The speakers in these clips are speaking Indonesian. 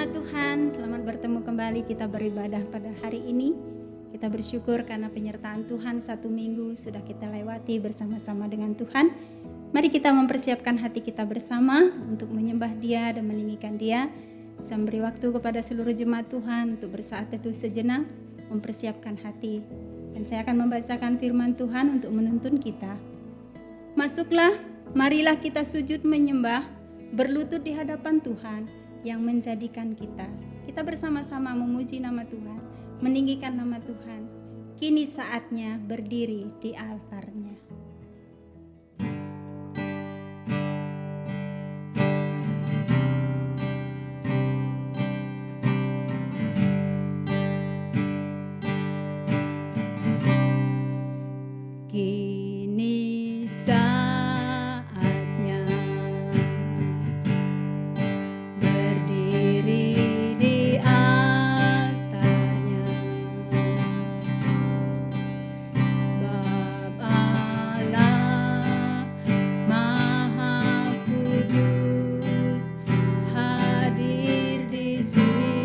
jemaat Tuhan, selamat bertemu kembali kita beribadah pada hari ini. Kita bersyukur karena penyertaan Tuhan satu minggu sudah kita lewati bersama-sama dengan Tuhan. Mari kita mempersiapkan hati kita bersama untuk menyembah Dia dan meninggikan Dia. Saya beri waktu kepada seluruh jemaat Tuhan untuk bersaat teduh sejenak, mempersiapkan hati. Dan saya akan membacakan firman Tuhan untuk menuntun kita. Masuklah, marilah kita sujud menyembah, berlutut di hadapan Tuhan yang menjadikan kita bersama-sama memuji nama Tuhan, meninggikan nama Tuhan. Kini saatnya berdiri di altarnya. Kini saatnya berdiri di altarnya, sebab Allah Maha Kudus hadir di sini.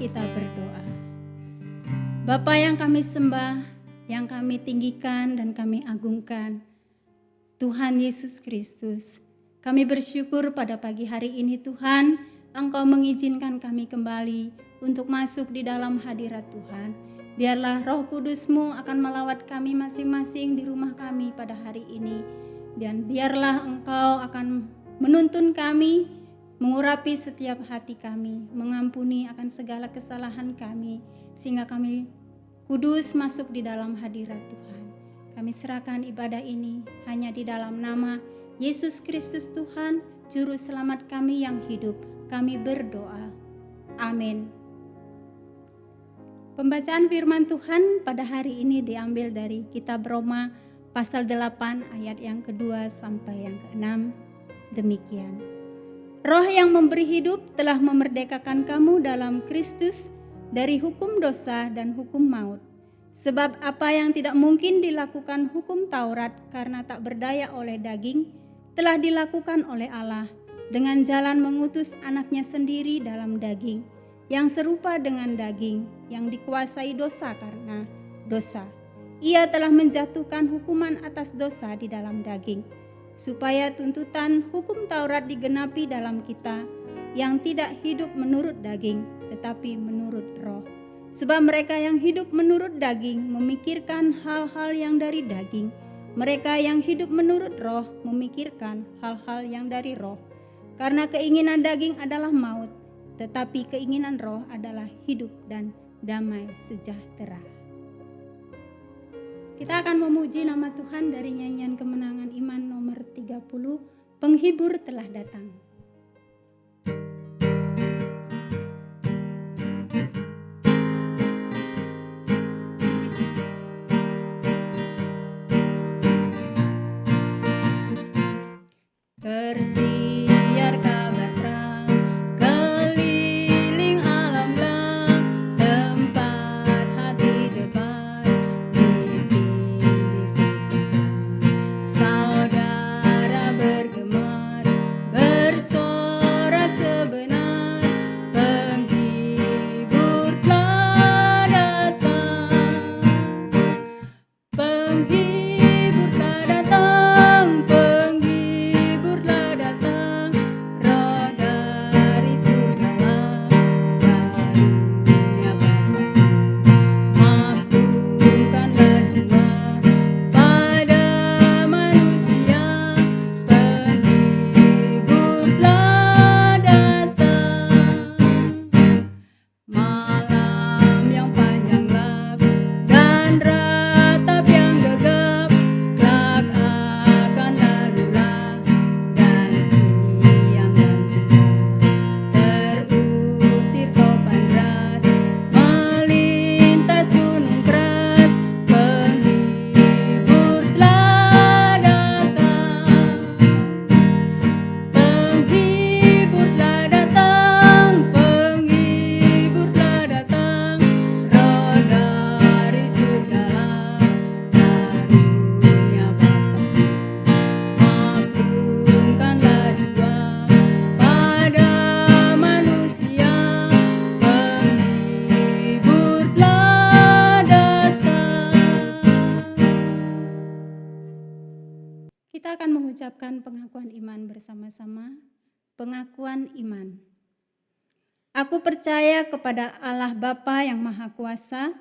Kita berdoa. Bapa yang kami sembah, yang kami tinggikan dan kami agungkan, Tuhan Yesus Kristus, kami bersyukur pada pagi hari ini Tuhan, Engkau mengizinkan kami kembali untuk masuk di dalam hadirat Tuhan. Biarlah Roh Kudus-Mu akan melawat kami masing-masing di rumah kami pada hari ini. Dan biarlah Engkau akan menuntun kami, mengurapi setiap hati kami, mengampuni akan segala kesalahan kami, sehingga kami kudus masuk di dalam hadirat Tuhan. Kami serahkan ibadah ini hanya di dalam nama Yesus Kristus Tuhan, Juru Selamat kami yang hidup. Kami berdoa. Amin. Pembacaan firman Tuhan pada hari ini diambil dari kitab Roma pasal 8 ayat yang kedua sampai yang ke-6. Demikian. Roh yang memberi hidup telah memerdekakan kamu dalam Kristus dari hukum dosa dan hukum maut. Sebab apa yang tidak mungkin dilakukan hukum Taurat karena tak berdaya oleh daging, telah dilakukan oleh Allah dengan jalan mengutus anaknya sendiri dalam daging, yang serupa dengan daging, yang dikuasai dosa karena dosa. Ia telah menjatuhkan hukuman atas dosa di dalam daging, supaya tuntutan hukum Taurat digenapi dalam kita yang tidak hidup menurut daging, tetapi menurut roh. Sebab mereka yang hidup menurut daging memikirkan hal-hal yang dari daging. Mereka yang hidup menurut roh memikirkan hal-hal yang dari roh. Karena keinginan daging adalah maut, tetapi keinginan roh adalah hidup dan damai sejahtera. Kita akan memuji nama Tuhan dari nyanyian kemenangan iman nomor 30, Penghibur telah datang. Tersiar kabar terang keliling alam gelap, tempat hati mengucapkan pengakuan iman bersama-sama. Pengakuan iman. Aku percaya kepada Allah Bapa yang Maha Kuasa,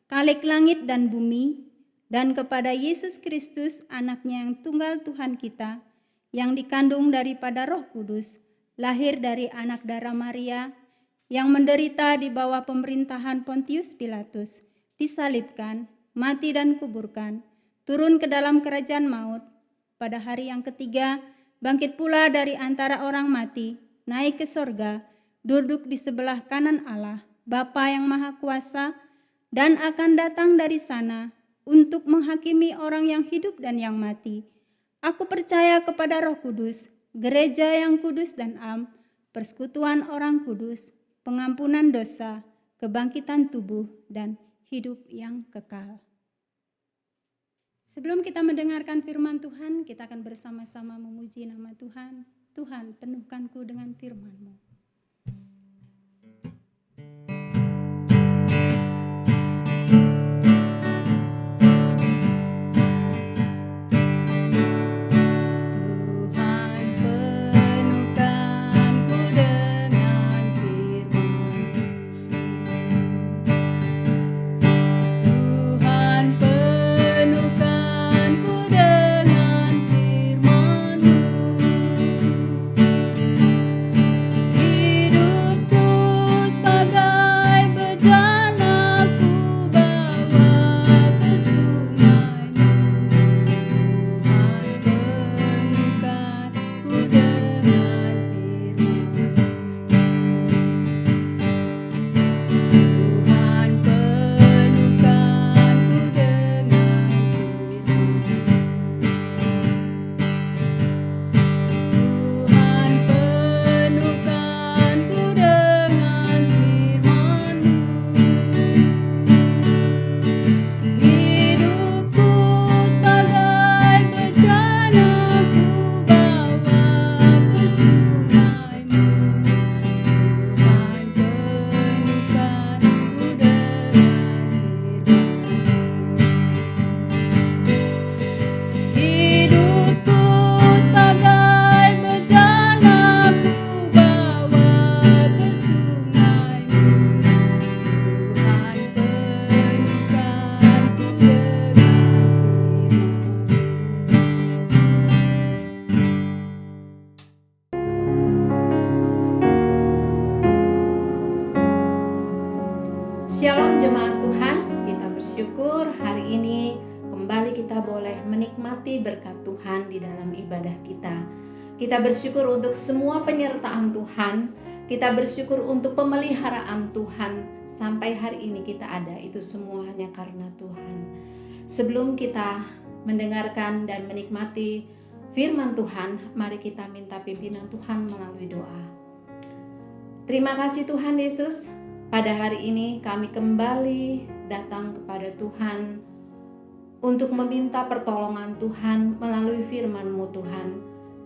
Khalik langit dan bumi, dan kepada Yesus Kristus, Anaknya yang tunggal Tuhan kita, yang dikandung daripada Roh Kudus, lahir dari anak darah Maria, yang menderita di bawah pemerintahan Pontius Pilatus, disalibkan, mati dan kuburkan, turun ke dalam kerajaan maut, pada hari yang ketiga bangkit pula dari antara orang mati, naik ke sorga, duduk di sebelah kanan Allah, Bapa yang Maha Kuasa, dan akan datang dari sana untuk menghakimi orang yang hidup dan yang mati. Aku percaya kepada Roh Kudus, gereja yang kudus dan am, persekutuan orang kudus, pengampunan dosa, kebangkitan tubuh, dan hidup yang kekal. Sebelum kita mendengarkan firman Tuhan, kita akan bersama-sama memuji nama Tuhan. Tuhan, penuhkanku dengan firman-Mu. Shalom jemaat Tuhan, kita bersyukur hari ini kembali kita boleh menikmati berkat Tuhan di dalam ibadah kita. Kita bersyukur untuk semua penyertaan Tuhan, kita bersyukur untuk pemeliharaan Tuhan sampai hari ini kita ada, itu semuanya karena Tuhan. Sebelum kita mendengarkan dan menikmati firman Tuhan, mari kita minta pimpinan Tuhan melalui doa. Terima kasih Tuhan Yesus. Pada hari ini kami kembali datang kepada Tuhan untuk meminta pertolongan Tuhan melalui firman-Mu Tuhan.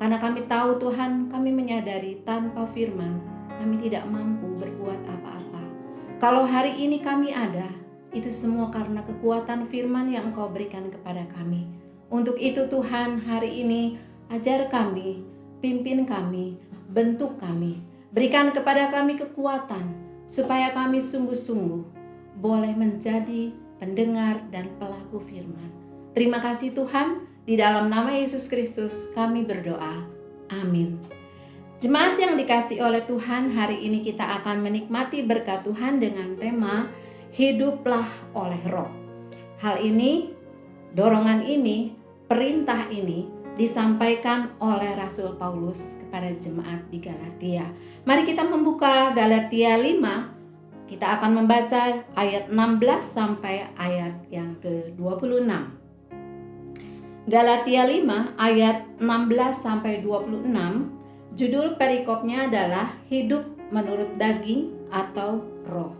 Karena kami tahu Tuhan, kami menyadari tanpa firman kami tidak mampu berbuat apa-apa. Kalau hari ini kami ada, itu semua karena kekuatan firman yang Engkau berikan kepada kami. Untuk itu Tuhan, hari ini ajar kami, pimpin kami, bentuk kami, berikan kepada kami kekuatan supaya kami sungguh-sungguh boleh menjadi pendengar dan pelaku firman. Terima kasih Tuhan, di dalam nama Yesus Kristus kami berdoa. Amin. Jemaat yang dikasihi oleh Tuhan, hari ini kita akan menikmati berkat Tuhan dengan tema Hiduplah oleh Roh. Hal ini, dorongan ini, perintah ini disampaikan oleh Rasul Paulus kepada jemaat di Galatia. Mari kita membuka Galatia 5. Kita akan membaca ayat 16 sampai ayat yang ke-26. Galatia 5 ayat 16 sampai 26. Judul perikopnya adalah Hidup menurut daging atau roh.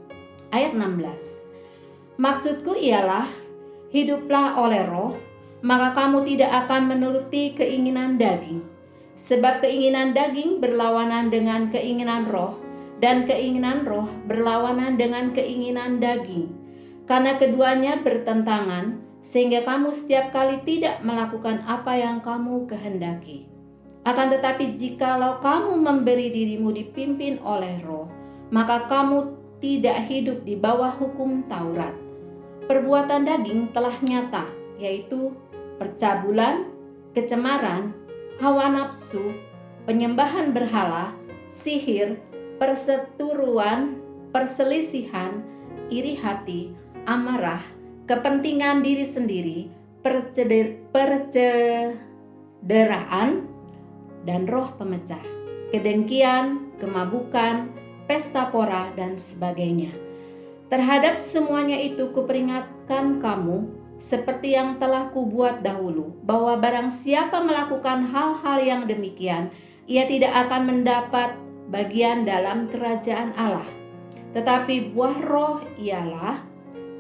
Ayat 16. Maksudku ialah hiduplah oleh roh, maka kamu tidak akan menuruti keinginan daging. Sebab keinginan daging berlawanan dengan keinginan roh, dan keinginan roh berlawanan dengan keinginan daging. Karena keduanya bertentangan, sehingga kamu setiap kali tidak melakukan apa yang kamu kehendaki. Akan tetapi jikalau kamu memberi dirimu dipimpin oleh Roh, maka kamu tidak hidup di bawah hukum Taurat. Perbuatan daging telah nyata, yaitu percabulan, kecemaran, hawa nafsu, penyembahan berhala, sihir, perseteruan, perselisihan, iri hati, amarah, kepentingan diri sendiri, percederaan, dan roh pemecah, kedengkian, kemabukan, pesta pora, dan sebagainya. Terhadap semuanya itu kuperingatkan kamu, seperti yang telah kubuat dahulu, bahwa barang siapa melakukan hal-hal yang demikian, ia tidak akan mendapat bagian dalam kerajaan Allah. Tetapi buah roh ialah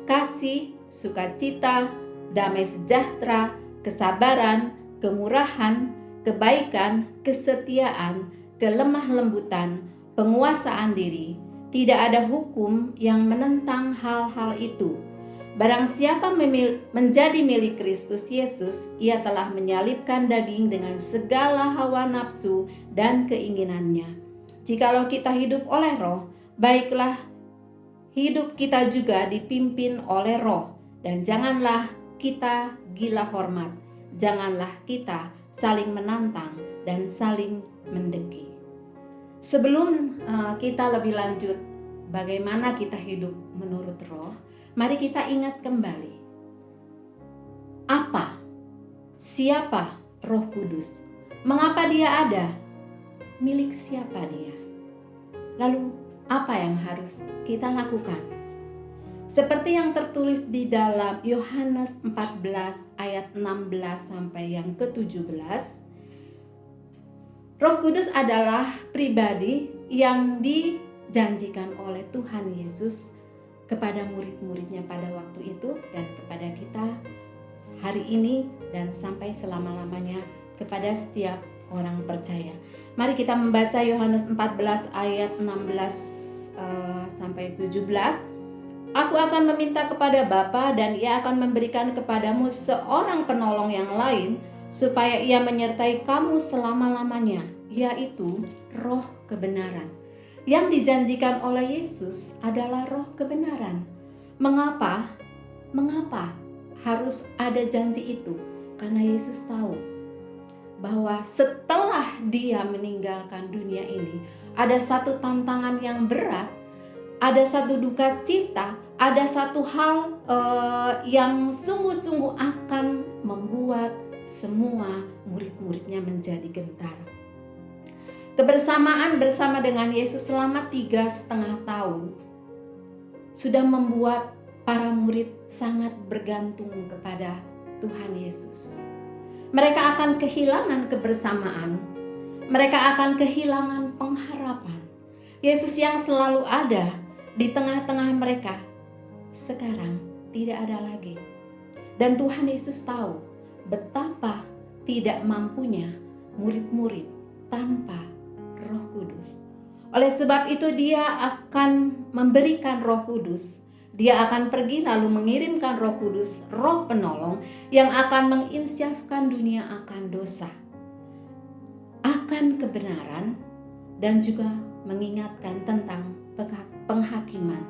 kasih, sukacita, damai sejahtera, kesabaran, kemurahan, kebaikan, kesetiaan, kelemah lembutan, penguasaan diri. Tidak ada hukum yang menentang hal-hal itu. Barang siapa menjadi milik Kristus Yesus, ia telah menyalibkan daging dengan segala hawa nafsu dan keinginannya. Jikalau kita hidup oleh Roh, baiklah hidup kita juga dipimpin oleh Roh. Dan janganlah kita gila hormat, janganlah kita saling menantang dan saling mendengki. Sebelum kita lebih lanjut bagaimana kita hidup menurut Roh, mari kita ingat kembali apa, siapa Roh Kudus, mengapa dia ada, milik siapa dia, lalu apa yang harus kita lakukan. Seperti yang tertulis di dalam Yohanes 14 ayat 16 sampai yang ke-17, Roh Kudus adalah pribadi yang dijanjikan oleh Tuhan Yesus kepada murid-muridnya pada waktu itu dan kepada kita hari ini dan sampai selama-lamanya kepada setiap orang percaya. Mari kita membaca Yohanes 14 ayat 16 sampai 17. Aku akan meminta kepada Bapa dan ia akan memberikan kepadamu seorang penolong yang lain supaya ia menyertai kamu selama-lamanya, yaitu Roh kebenaran. Yang dijanjikan oleh Yesus adalah Roh kebenaran. Mengapa? Mengapa harus ada janji itu? Karena Yesus tahu bahwa setelah dia meninggalkan dunia ini, ada satu tantangan yang berat, ada satu duka cita, ada satu hal yang sungguh-sungguh akan membuat semua murid-muridnya menjadi gentar. Kebersamaan bersama dengan Yesus selama 3,5 tahun sudah membuat para murid sangat bergantung kepada Tuhan Yesus. Mereka akan kehilangan kebersamaan, mereka akan kehilangan pengharapan. Yesus yang selalu ada di tengah-tengah mereka sekarang tidak ada lagi. Dan Tuhan Yesus tahu betapa tidak mampunya murid-murid tanpa Roh Kudus. Oleh sebab itu dia akan memberikan Roh Kudus. Dia akan pergi lalu mengirimkan Roh Kudus, Roh penolong yang akan menginsyafkan dunia akan dosa, akan kebenaran, dan juga mengingatkan tentang penghakiman.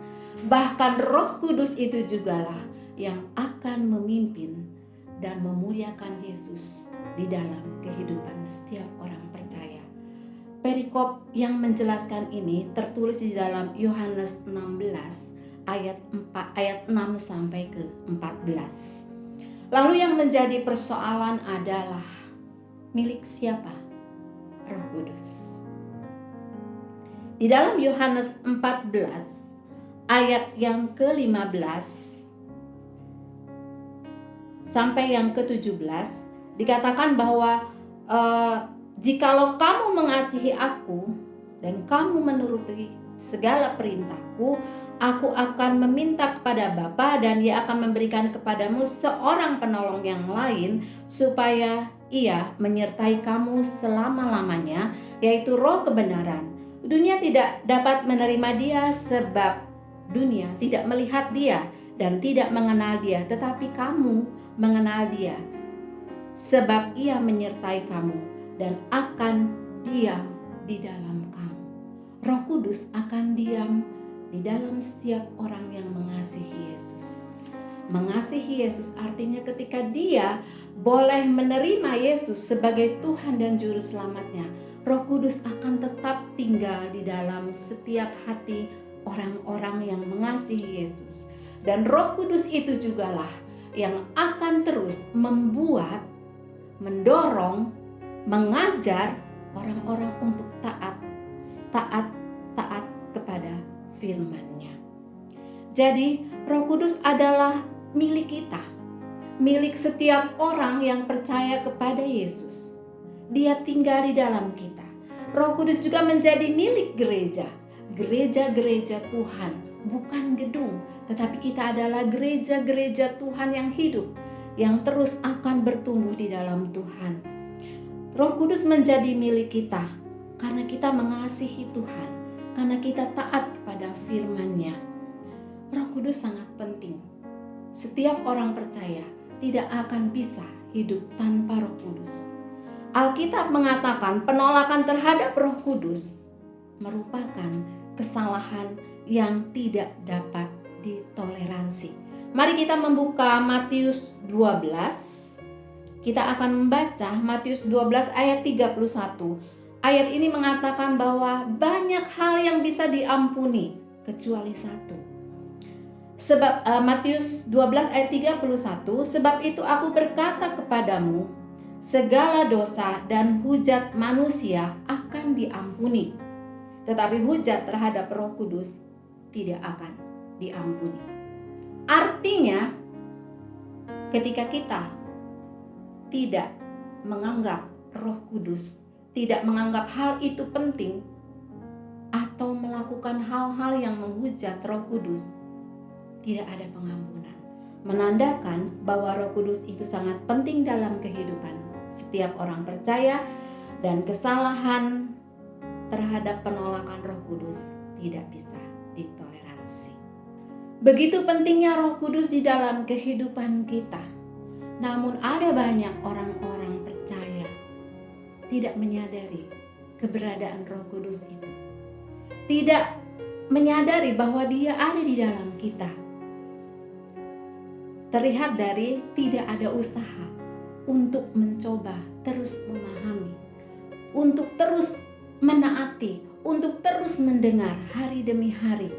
Bahkan Roh Kudus itu jugalah yang akan memimpin dan memuliakan Yesus di dalam kehidupan setiap orang percaya. Perikop yang menjelaskan ini tertulis di dalam Yohanes 16 ayat 6 sampai ke 14. Lalu yang menjadi persoalan adalah milik siapa Roh Kudus? Di dalam Yohanes 14 ayat yang ke-15 sampai yang ke-17 dikatakan bahwa jikalau kamu mengasihi aku dan kamu menuruti segala perintahku, aku akan meminta kepada Bapa dan ia akan memberikan kepadamu seorang penolong yang lain supaya ia menyertai kamu selama-lamanya, yaitu Roh kebenaran. Dunia tidak dapat menerima dia sebab dunia tidak melihat dia dan tidak mengenal dia, tetapi kamu mengenal Dia, sebab Ia menyertai kamu dan akan diam di dalam kamu. Roh Kudus akan diam di dalam setiap orang yang mengasihi Yesus. Mengasihi Yesus artinya ketika dia boleh menerima Yesus sebagai Tuhan dan Juru Selamatnya, Roh Kudus akan tetap tinggal di dalam setiap hati orang-orang yang mengasihi Yesus. Dan Roh Kudus itu jugalah yang akan terus membuat, mendorong, mengajar orang-orang untuk taat kepada firman-Nya. Jadi Roh Kudus adalah milik kita, milik setiap orang yang percaya kepada Yesus. Dia tinggal di dalam kita. Roh Kudus juga menjadi milik gereja Tuhan, bukan gedung, tetapi kita adalah gereja Tuhan yang hidup, yang terus akan bertumbuh di dalam Tuhan. Roh Kudus menjadi milik kita karena kita mengasihi Tuhan, karena kita taat kepada firman-Nya. Roh Kudus sangat penting. Setiap orang percaya tidak akan bisa hidup tanpa Roh Kudus. Alkitab mengatakan penolakan terhadap Roh Kudus merupakan kesalahan yang tidak dapat ditoleransi. Mari kita membuka Matius 12. Kita akan membaca Matius 12 ayat 31. Ayat ini mengatakan bahwa banyak hal yang bisa diampuni kecuali satu. Sebab Matius 12 ayat 31, sebab itu aku berkata kepadamu, segala dosa dan hujat manusia akan diampuni, tetapi hujat terhadap Roh Kudus tidak akan diampuni. Artinya, ketika kita tidak menganggap Roh Kudus, tidak menganggap hal itu penting, atau melakukan hal-hal yang menghujat Roh Kudus, tidak ada pengampunan. Menandakan bahwa Roh Kudus itu sangat penting dalam kehidupan setiap orang percaya, dan kesalahan terhadap penolakan Roh Kudus tidak bisa ditoleransi. Begitu pentingnya Roh Kudus di dalam kehidupan kita. Namun ada banyak orang-orang percaya tidak menyadari keberadaan Roh Kudus itu. Tidak menyadari bahwa Dia ada di dalam kita. Terlihat dari tidak ada usaha untuk mencoba terus memahami, untuk terus menaati, untuk terus mendengar hari demi hari.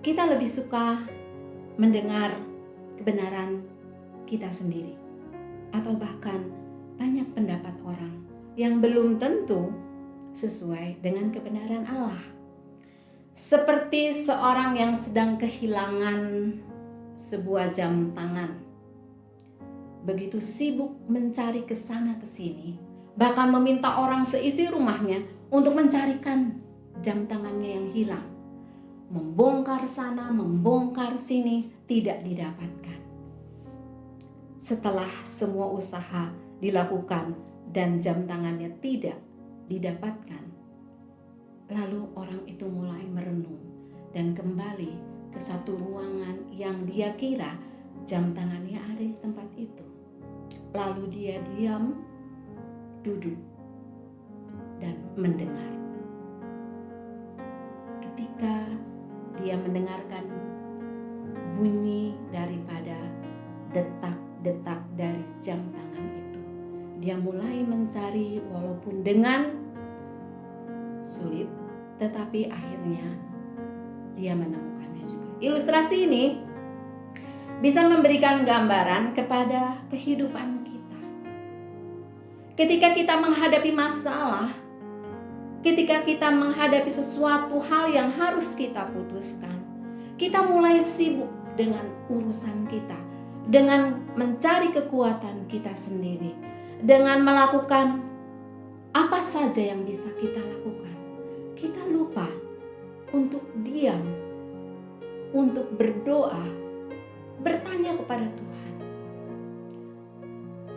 Kita lebih suka mendengar kebenaran kita sendiri, atau bahkan banyak pendapat orang yang belum tentu sesuai dengan kebenaran Allah. Seperti seorang yang sedang kehilangan sebuah jam tangan, begitu sibuk mencari ke sana ke sini, bahkan meminta orang seisi rumahnya untuk mencarikan jam tangannya yang hilang. Membongkar sana, membongkar sini, tidak didapatkan. Setelah semua usaha dilakukan dan jam tangannya tidak didapatkan, lalu orang itu mulai merenung dan kembali ke satu ruangan yang dia kira jam tangannya ada di tempat itu. Lalu dia diam, duduk, dan mendengar. Ketika dia mendengarkan bunyi daripada detak-detak dari jam tangan itu, dia mulai mencari walaupun dengan sulit, tetapi akhirnya dia menemukannya juga. Ilustrasi ini bisa memberikan gambaran kepada kehidupan kita. Ketika kita menghadapi masalah, ketika kita menghadapi sesuatu hal yang harus kita putuskan, kita mulai sibuk dengan urusan kita, dengan mencari kekuatan kita sendiri, dengan melakukan apa saja yang bisa kita lakukan. Kita lupa untuk diam, untuk berdoa, bertanya kepada Tuhan.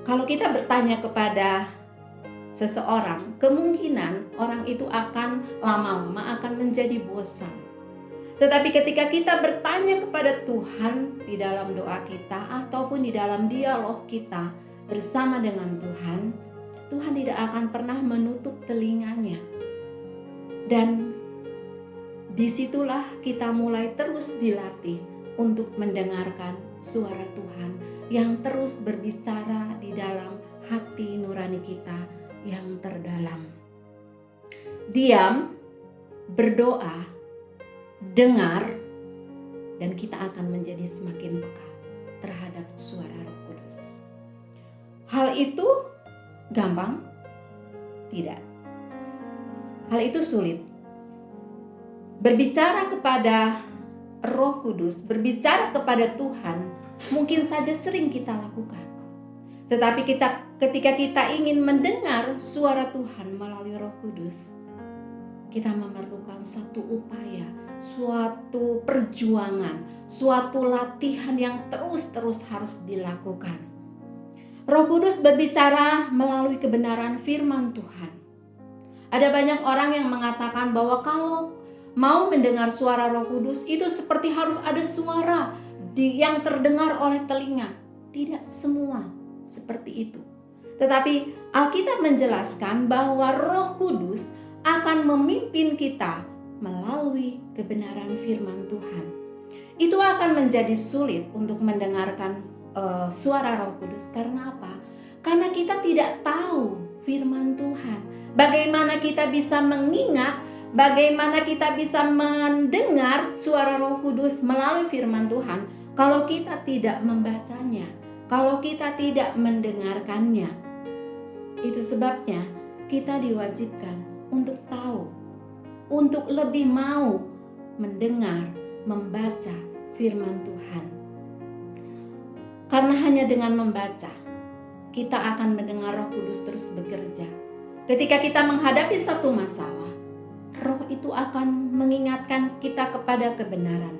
Kalau kita bertanya kepada seseorang, kemungkinan orang itu akan lama-lama akan menjadi bosan. Tetapi ketika kita bertanya kepada Tuhan di dalam doa kita ataupun di dalam dialog kita bersama dengan Tuhan, Tuhan tidak akan pernah menutup telinganya. Dan disitulah kita mulai terus dilatih untuk mendengarkan suara Tuhan yang terus berbicara di dalam hati nurani kita yang terdalam. Diam, berdoa, dengar, dan kita akan menjadi semakin peka terhadap suara Roh Kudus. Hal itu gampang? Tidak. Hal itu sulit. Berbicara kepada Roh Kudus, berbicara kepada Tuhan, mungkin saja sering kita lakukan. Tetapi ketika kita ingin mendengar suara Tuhan melalui Roh Kudus, kita memerlukan satu upaya, suatu perjuangan, suatu latihan yang terus-terus harus dilakukan. Roh Kudus berbicara melalui kebenaran firman Tuhan. Ada banyak orang yang mengatakan bahwa kalau mau mendengar suara Roh Kudus itu seperti harus ada suara yang terdengar oleh telinga. Tidak semua seperti itu. Tetapi Alkitab menjelaskan bahwa Roh Kudus akan memimpin kita melalui kebenaran firman Tuhan. Itu akan menjadi sulit untuk mendengarkan suara Roh Kudus. Karena apa? Karena kita tidak tahu firman Tuhan. Bagaimana kita bisa mengingat, bagaimana kita bisa mendengar suara Roh Kudus melalui firman Tuhan kalau kita tidak membacanya, kalau kita tidak mendengarkannya. Itu sebabnya kita diwajibkan untuk tahu, untuk lebih mau mendengar, membaca firman Tuhan. Karena hanya dengan membaca, kita akan mendengar Roh Kudus terus bekerja. Ketika kita menghadapi satu masalah, Roh itu akan mengingatkan kita kepada kebenaran.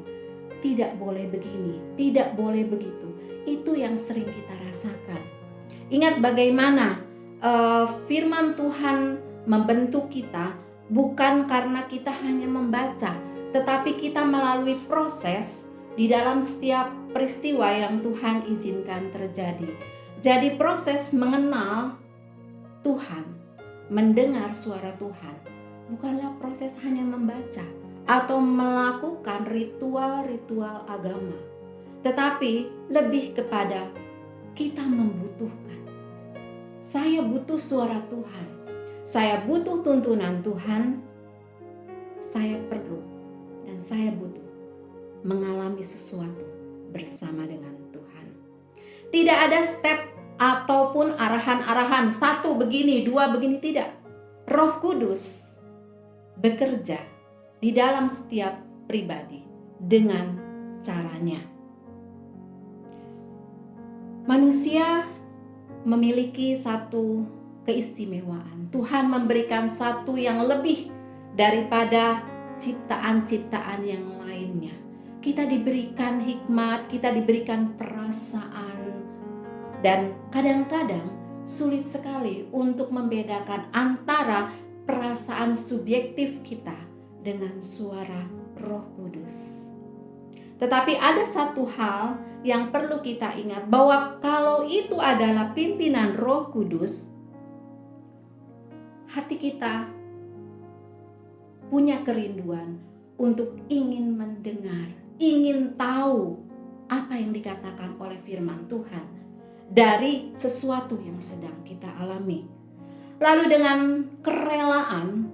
Tidak boleh begini, tidak boleh begitu. Itu yang sering kita rasakan. Ingat bagaimana firman Tuhan membentuk kita bukan karena kita hanya membaca, tetapi kita melalui proses di dalam setiap peristiwa yang Tuhan izinkan terjadi. Jadi proses mengenal Tuhan, mendengar suara Tuhan, bukanlah proses hanya membaca atau melakukan ritual-ritual agama, tetapi lebih kepada kita membutuhkan. Saya butuh suara Tuhan, saya butuh tuntunan Tuhan, saya perlu dan saya butuh mengalami sesuatu bersama dengan Tuhan. Tidak ada step ataupun arahan-arahan, satu begini, dua begini, tidak. Roh Kudus bekerja di dalam setiap pribadi dengan caranya. Manusia memiliki satu keistimewaan. Tuhan memberikan satu yang lebih daripada ciptaan-ciptaan yang lainnya. Kita diberikan hikmat, kita diberikan perasaan, dan kadang-kadang sulit sekali untuk membedakan antara perasaan subjektif kita dengan suara Roh Kudus. Tetapi ada satu hal yang perlu kita ingat, bahwa kalau itu adalah pimpinan Roh Kudus, hati kita punya kerinduan untuk ingin mendengar, ingin tahu apa yang dikatakan oleh firman Tuhan dari sesuatu yang sedang kita alami. Lalu dengan kerelaan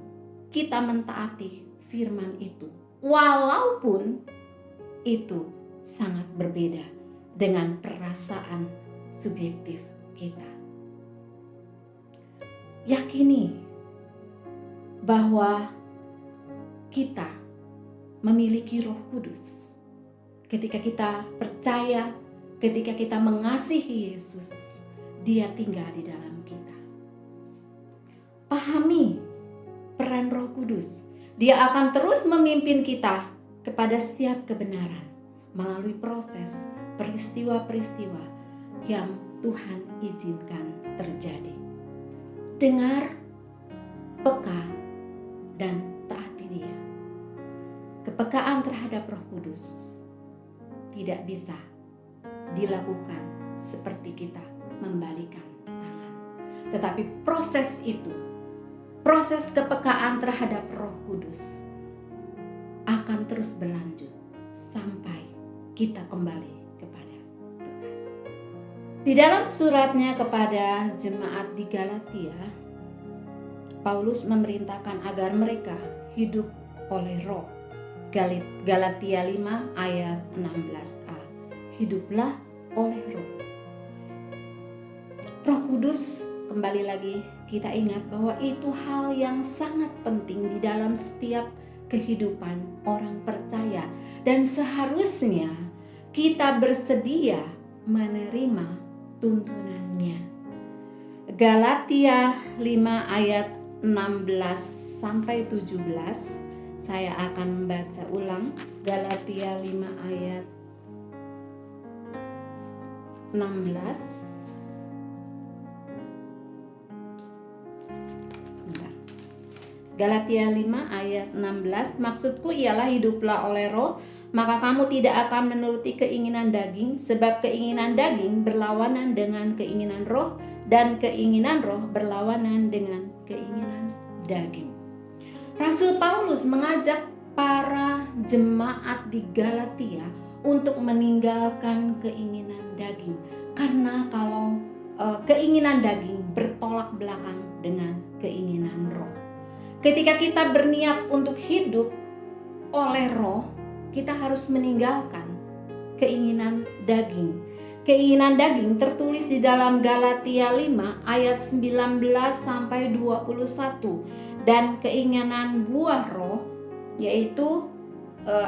kita mentaati firman itu, walaupun itu sangat berbeda dengan perasaan subjektif kita. Yakini bahwa kita memiliki Roh Kudus. Ketika kita percaya, ketika kita mengasihi Yesus, Dia tinggal di dalam kita. Pahami peran Roh Kudus. Dia akan terus memimpin kita kepada setiap kebenaran melalui proses peristiwa-peristiwa yang Tuhan izinkan terjadi. Dengar, peka, dan taati Dia. kepekaan terhadap Roh Kudus tidak bisa dilakukan seperti kita membalikan tangan. Tetapi proses itu, proses kepekaan terhadap Roh Kudus akan terus berlanjut sampai kita kembali kepada Tuhan. Di dalam suratnya kepada jemaat di Galatia, Paulus memerintahkan agar mereka hidup oleh Roh. Galatia 5 ayat 16a. Hiduplah oleh Roh. Roh Kudus, kembali lagi kita ingat bahwa itu hal yang sangat penting di dalam setiap kehidupan orang percaya, dan seharusnya kita bersedia menerima tuntunannya. Galatia 5 ayat 16 sampai 17. Saya akan membaca ulang Galatia 5 ayat 16. Galatia 5 ayat 16, maksudku ialah hiduplah oleh Roh, maka kamu tidak akan menuruti keinginan daging, sebab keinginan daging berlawanan dengan keinginan Roh, dan keinginan Roh berlawanan dengan keinginan daging. Rasul Paulus mengajak para jemaat di Galatia untuk meninggalkan keinginan daging, karena kalau keinginan daging bertolak belakang dengan keinginan Roh. Ketika kita berniat untuk hidup oleh Roh, kita harus meninggalkan keinginan daging. Keinginan daging tertulis di dalam Galatia 5 ayat 19 sampai 21, dan keinginan buah Roh yaitu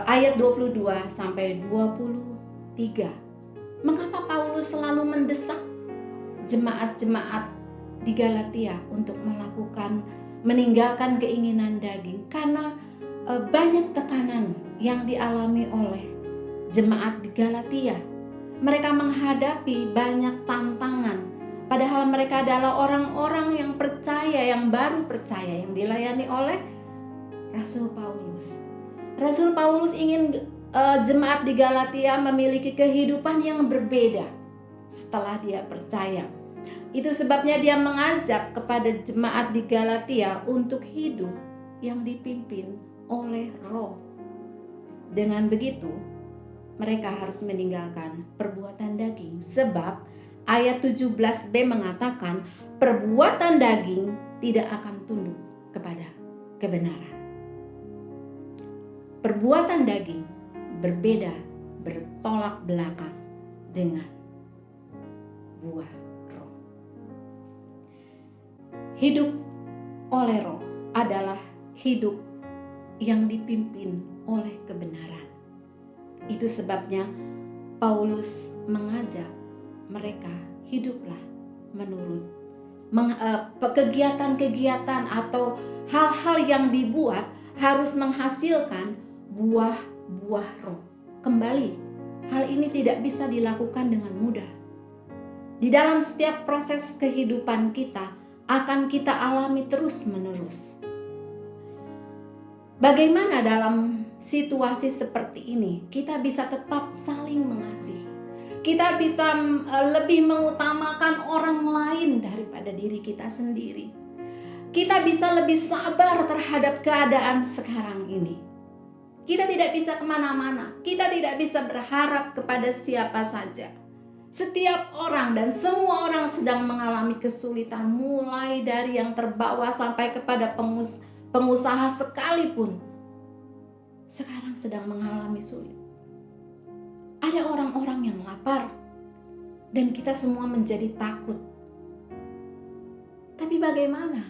ayat 22 sampai 23. Mengapa Paulus selalu mendesak jemaat-jemaat di Galatia untuk meninggalkan keinginan daging? Karena banyak tekanan yang dialami oleh jemaat di Galatia. Mereka menghadapi banyak tantangan, padahal mereka adalah orang-orang yang percaya, yang baru percaya, yang dilayani oleh Rasul Paulus. Rasul Paulus ingin jemaat di Galatia memiliki kehidupan yang berbeda setelah dia percaya. Itu sebabnya dia mengajak kepada jemaat di Galatia untuk hidup yang dipimpin oleh Roh. Dengan begitu, mereka harus meninggalkan perbuatan daging, sebab ayat 17b mengatakan perbuatan daging tidak akan tunduk kepada kebenaran. Perbuatan daging berbeda, bertolak belakang dengan buah Roh. Hidup oleh Roh adalah hidup yang dipimpin oleh kebenaran. Itu sebabnya Paulus mengajak mereka hiduplah menurut kegiatan-kegiatan atau hal-hal yang dibuat harus menghasilkan buah-buah Roh. Kembali, hal ini tidak bisa dilakukan dengan mudah. Di dalam setiap proses kehidupan kita akan kita alami terus-menerus. Bagaimana dalam situasi seperti ini kita bisa tetap saling mengasihi? Kita bisa lebih mengutamakan orang lain daripada diri kita sendiri. Kita bisa lebih sabar terhadap keadaan sekarang ini. Kita tidak bisa kemana-mana. Kita tidak bisa berharap kepada siapa saja. Setiap orang dan semua orang sedang mengalami kesulitan, mulai dari yang terbawa sampai kepada pengusaha sekalipun sekarang sedang mengalami sulit. Ada orang-orang yang lapar dan kita semua menjadi takut. Tapi bagaimana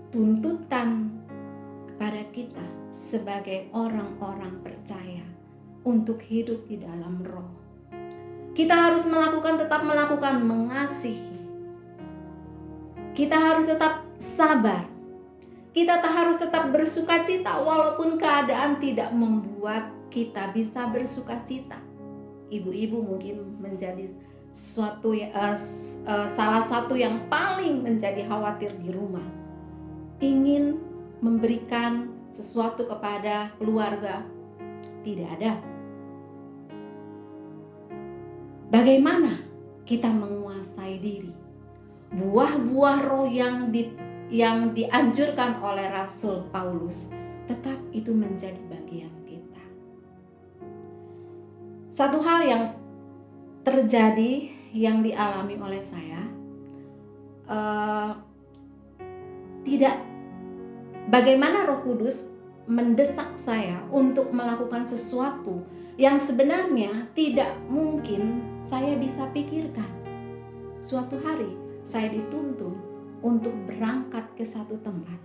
tuntutan kepada kita sebagai orang-orang percaya untuk hidup di dalam Roh? Kita harus tetap melakukan mengasihi. Kita harus tetap sabar. Kita harus tetap bersukacita walaupun keadaan tidak membuat kita bisa bersukacita. Ibu-ibu mungkin menjadi salah satu yang paling menjadi khawatir di rumah. Ingin memberikan sesuatu kepada keluarga? Tidak ada. Bagaimana kita menguasai diri? Buah-buah roh yang dianjurkan oleh Rasul Paulus, tetap itu menjadi bagian kita. Satu hal yang terjadi, yang dialami oleh saya, bagaimana Roh Kudus mendesak saya untuk melakukan sesuatu yang sebenarnya tidak mungkin saya bisa pikirkan. Suatu hari saya dituntun untuk berangkat ke satu tempat.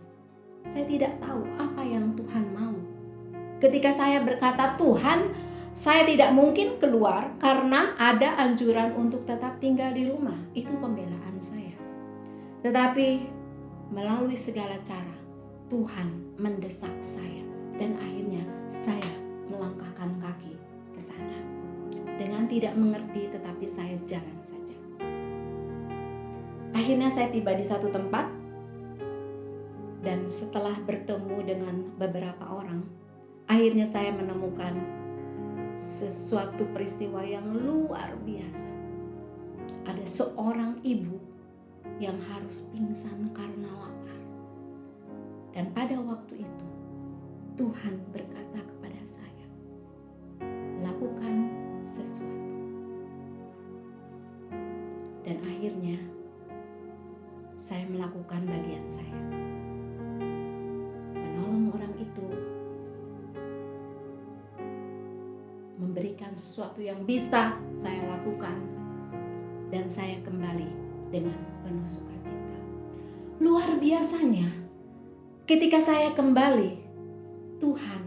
Saya tidak tahu apa yang Tuhan mau. Ketika saya berkata, Tuhan, saya tidak mungkin keluar karena ada anjuran untuk tetap tinggal di rumah. Itu pembelaan saya. Tetapi melalui segala cara, Tuhan mendesak saya, dan akhirnya saya melangkahkan kaki ke sana. Dengan tidak mengerti, tetapi saya jalan saja. Akhirnya saya tiba di satu tempat, dan setelah bertemu dengan beberapa orang, akhirnya saya menemukan sesuatu peristiwa yang luar biasa. Ada seorang ibu yang harus pingsan karena lapar. Dan pada waktu itu Tuhan berkata kepada saya, lakukan sesuatu. Dan akhirnya saya melakukan bagian saya, menolong orang itu, memberikan sesuatu yang bisa saya lakukan, dan saya kembali dengan penuh sukacita. Luar biasanya, ketika saya kembali, Tuhan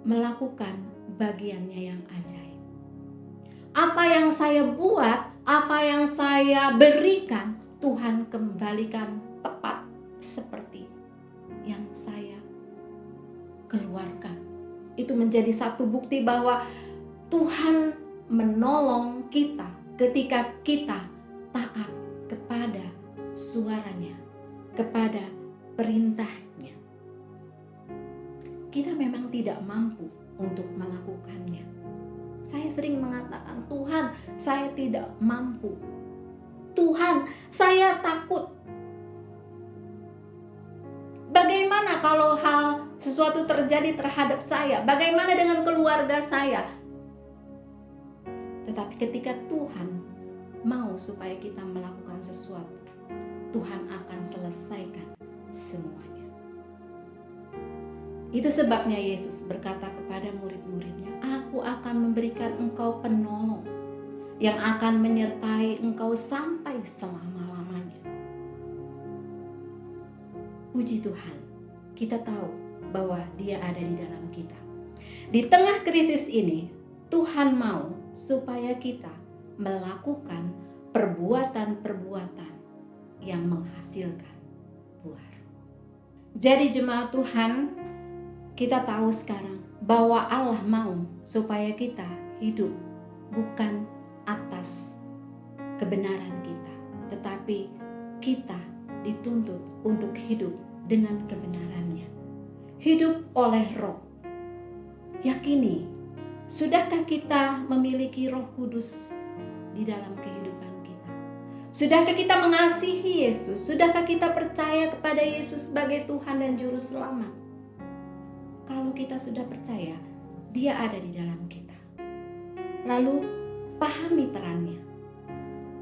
melakukan bagiannya yang ajaib. Apa yang saya buat, apa yang saya berikan, Tuhan kembalikan tepat seperti yang saya keluarkan. Itu menjadi satu bukti bahwa Tuhan menolong kita ketika kita taat kepada suaranya, kepada perintahnya. Kita memang tidak mampu untuk melakukannya. Saya sering mengatakan, Tuhan, saya tidak mampu. Tuhan, saya takut. Bagaimana kalau sesuatu terjadi terhadap saya? Bagaimana dengan keluarga saya? Tetapi ketika Tuhan mau supaya kita melakukan sesuatu, Tuhan akan selesaikan semuanya. Itu sebabnya Yesus berkata kepada murid-muridnya, Aku akan memberikan engkau penolong yang akan menyertai engkau sampai selama-lamanya. Puji Tuhan, kita tahu bahwa Dia ada di dalam kita. Di tengah krisis ini, Tuhan mau supaya kita melakukan perbuatan-perbuatan yang menghasilkan buah. Jadi jemaat Tuhan, kita tahu sekarang bahwa Allah mau supaya kita hidup bukan atas kebenaran kita, tetapi kita dituntut untuk hidup dengan kebenarannya. Hidup oleh Roh. Yakini, sudahkah kita memiliki Roh Kudus di dalam kehidupan kita? Sudahkah kita mengasihi Yesus? Sudahkah kita percaya kepada Yesus sebagai Tuhan dan Juru Selamat? Kalau kita sudah percaya, Dia ada di dalam kita. Lalu pahami perannya.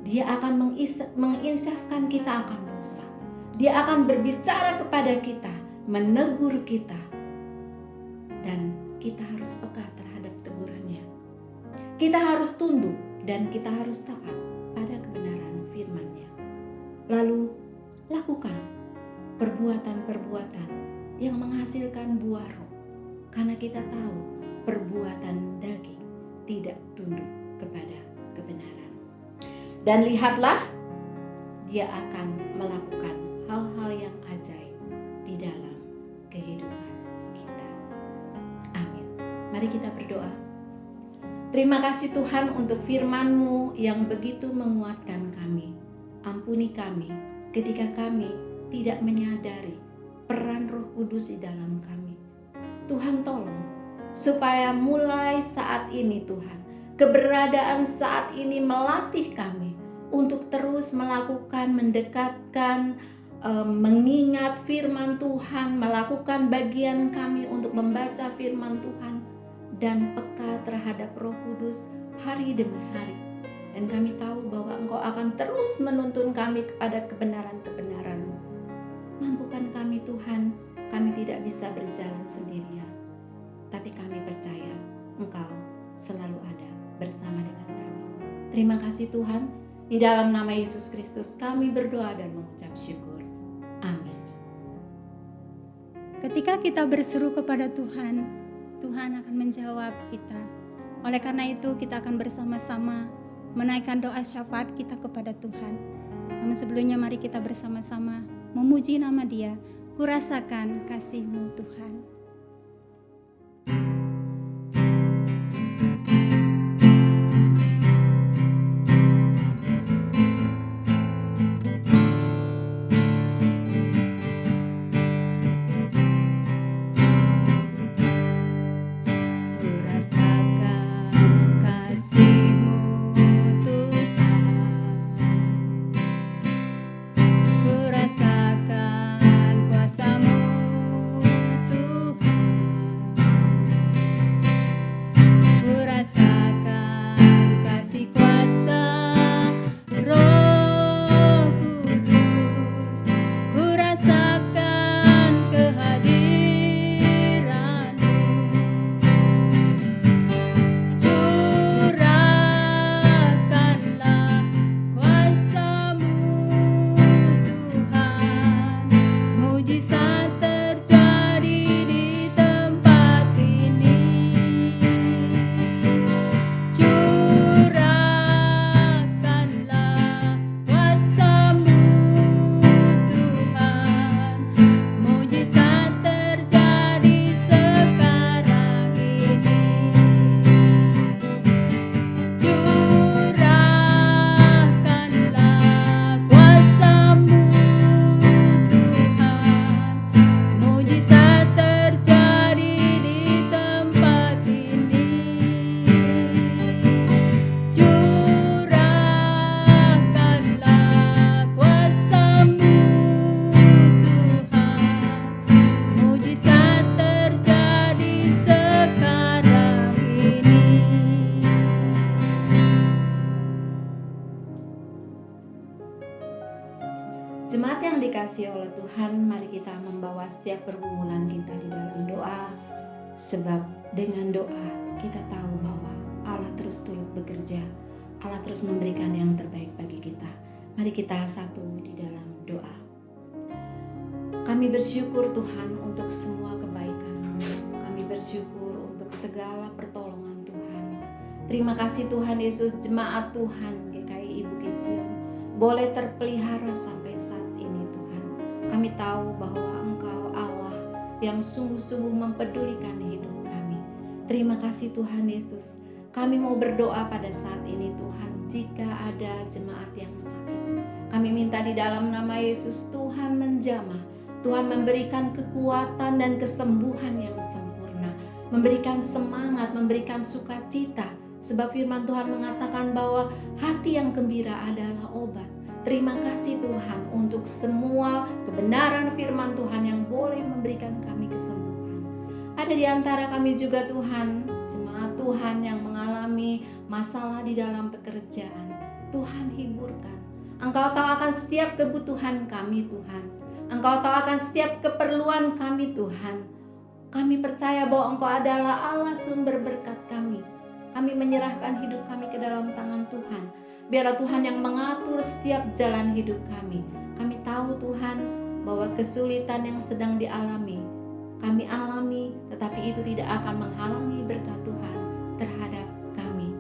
Dia akan menginsafkan kita akan dosa. Dia akan berbicara kepada kita, menegur kita. Dan kita harus peka terhadap tegurannya. Kita harus tunduk dan kita harus taat pada kebenaran firman-Nya. Lalu lakukan perbuatan-perbuatan yang menghasilkan buah roh. Karena kita tahu perbuatan daging tidak tunduk kepada kebenaran. Dan lihatlah, Dia akan melakukan hal-hal yang ajaib di dalam kehidupan kita. Amin. Mari kita berdoa. Terima kasih Tuhan untuk firman-Mu yang begitu menguatkan kami. Ampuni kami ketika kami tidak menyadari peran Roh Kudus di dalam kami. Tuhan tolong supaya mulai saat ini Tuhan, keberadaan saat ini melatih kami untuk terus melakukan, mendekatkan, mengingat firman Tuhan, melakukan bagian kami untuk membaca firman Tuhan, dan peka terhadap Roh Kudus hari demi hari. Dan kami tahu bahwa Engkau akan terus menuntun kami kepada kebenaran-kebenaran-Mu. Mampukan kami Tuhan, kami tidak bisa berjalan sendirian, tapi kami percaya Engkau selalu ada bersama dengan kami. Terima kasih Tuhan, di dalam nama Yesus Kristus kami berdoa dan mengucap syukur. Amin. Ketika kita berseru kepada Tuhan, Tuhan akan menjawab kita. Oleh karena itu kita akan bersama-sama menaikkan doa syafaat kita kepada Tuhan. Namun sebelumnya mari kita bersama-sama memuji nama Dia. Kurasakan kasih-Mu Tuhan. Jemaat yang dikasihi oleh Tuhan, mari kita membawa setiap pergumulan kita di dalam doa. Sebab dengan doa kita tahu bahwa Allah terus turut bekerja. Allah terus memberikan yang terbaik bagi kita. Mari kita satu di dalam doa. Kami bersyukur Tuhan untuk semua kebaikan-Mu. Kami bersyukur untuk segala pertolongan Tuhan. Terima kasih Tuhan Yesus, jemaat Tuhan GKI Bukit Sion boleh terpelihara sampai saat ini Tuhan. Kami tahu bahwa Engkau Allah yang sungguh-sungguh mempedulikan hidup kami. Terima kasih Tuhan Yesus. Kami mau berdoa pada saat ini Tuhan, jika ada jemaat yang sakit. Kami minta di dalam nama Yesus Tuhan menjamah. Tuhan memberikan kekuatan dan kesembuhan yang sempurna. Memberikan semangat, memberikan sukacita. Sebab firman Tuhan mengatakan bahwa hati yang gembira adalah obat. Terima kasih Tuhan untuk semua kebenaran firman Tuhan yang boleh memberikan kami kesembuhan. Ada di antara kami juga Tuhan, jemaat Tuhan yang mengalami masalah di dalam pekerjaan. Tuhan hiburkan. Engkau tahu akan setiap kebutuhan kami Tuhan. Engkau tahu akan setiap keperluan kami Tuhan. Kami percaya bahwa Engkau adalah Allah sumber berkat kami. Kami menyerahkan hidup kami ke dalam tangan Tuhan. Biarlah Tuhan yang mengatur setiap jalan hidup kami. Kami tahu Tuhan bahwa kesulitan yang sedang dialami, kami alami, tetapi itu tidak akan menghalangi berkat Tuhan terhadap kami.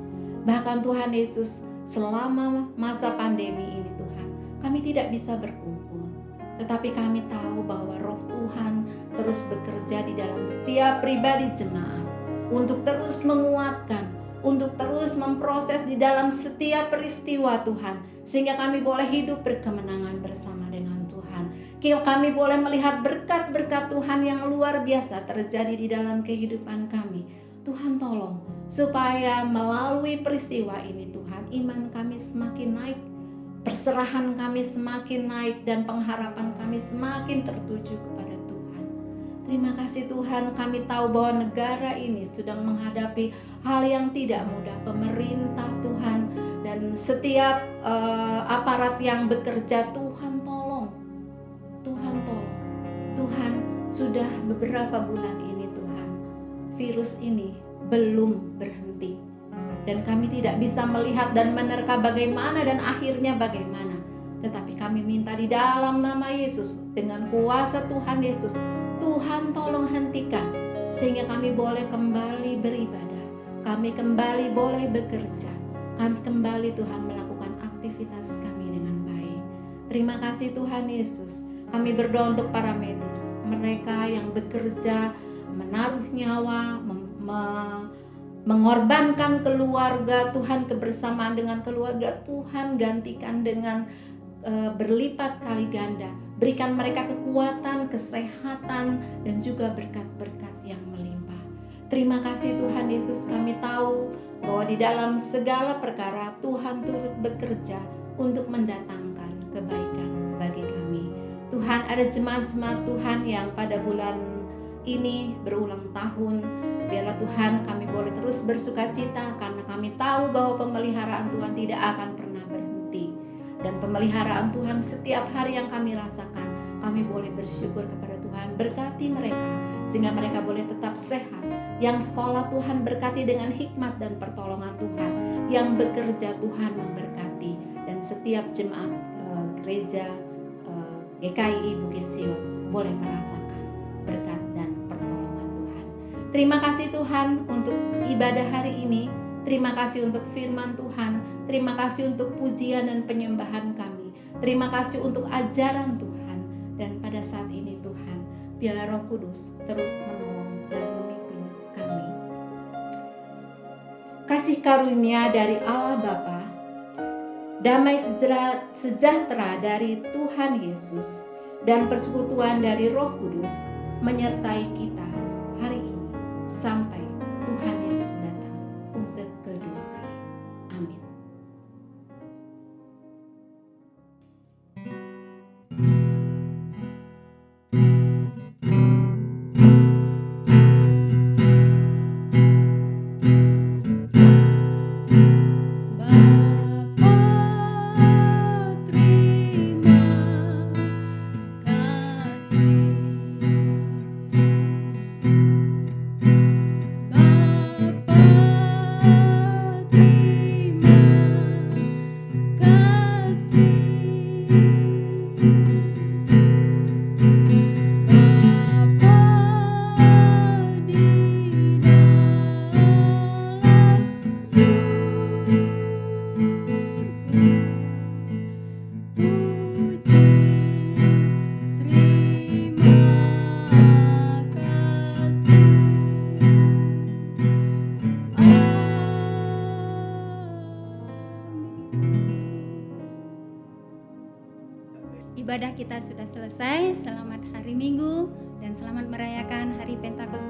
Bahkan Tuhan Yesus, selama masa pandemi ini Tuhan, kami tidak bisa berkumpul. Tetapi kami tahu bahwa Roh Tuhan terus bekerja di dalam setiap pribadi jemaat untuk terus menguatkan, untuk terus memproses di dalam setiap peristiwa Tuhan, sehingga kami boleh hidup berkemenangan bersama dengan Tuhan. Kami boleh melihat berkat-berkat Tuhan yang luar biasa terjadi di dalam kehidupan kami. Tuhan tolong supaya melalui peristiwa ini Tuhan, iman kami semakin naik, perserahan kami semakin naik, dan pengharapan kami semakin tertuju kepada Tuhan. Terima kasih Tuhan, kami tahu bahwa negara ini sedang menghadapi hal yang tidak mudah. Pemerintah Tuhan dan setiap aparat yang bekerja, Tuhan tolong. Tuhan, sudah beberapa bulan ini Tuhan, virus ini belum berhenti. Dan kami tidak bisa melihat dan menerka bagaimana dan akhirnya bagaimana. Tetapi kami minta di dalam nama Yesus, dengan kuasa Tuhan Yesus, Tuhan tolong hentikan, sehingga kami boleh kembali beribadah, kami kembali boleh bekerja, kami kembali Tuhan melakukan aktivitas kami dengan baik. Terima kasih Tuhan Yesus. Kami berdoa untuk para medis, mereka yang bekerja, menaruh nyawa, mengorbankan keluarga, Tuhan kebersamaan dengan keluarga, Tuhan gantikan dengan berlipat kali ganda. Berikan mereka kekuatan, kesehatan, dan juga berkat-berkat yang melimpah. Terima kasih Tuhan Yesus, kami tahu bahwa di dalam segala perkara Tuhan turut bekerja untuk mendatangkan kebaikan bagi kami. Tuhan, ada jemaat-jemaat Tuhan yang pada bulan ini berulang tahun. Biarlah Tuhan kami boleh terus bersuka cita, karena kami tahu bahwa pemeliharaan Tuhan tidak akan pernah berhenti. Dan pemeliharaan Tuhan setiap hari yang kami rasakan, kami boleh bersyukur kepada Tuhan. Berkati mereka sehingga mereka boleh tetap sehat. Yang sekolah Tuhan berkati dengan hikmat dan pertolongan Tuhan. Yang bekerja Tuhan memberkati. Dan setiap jemaat gereja GKI Bukit Sion boleh merasakan berkat dan pertolongan Tuhan. Terima kasih Tuhan untuk ibadah hari ini. Terima kasih untuk firman Tuhan. Terima kasih untuk pujian dan penyembahan kami. Terima kasih untuk ajaran Tuhan. Dan pada saat ini Tuhan, biarlah Roh Kudus terus menolong dan memimpin kami. Kasih karunia dari Allah Bapa, damai sejahtera dari Tuhan Yesus, dan persekutuan dari Roh Kudus menyertai kita hari ini sampai Tuhan Yesus datang untuk kedua kali. Amin. Ibadah kita sudah selesai. Selamat hari Minggu dan selamat merayakan hari Pentakosta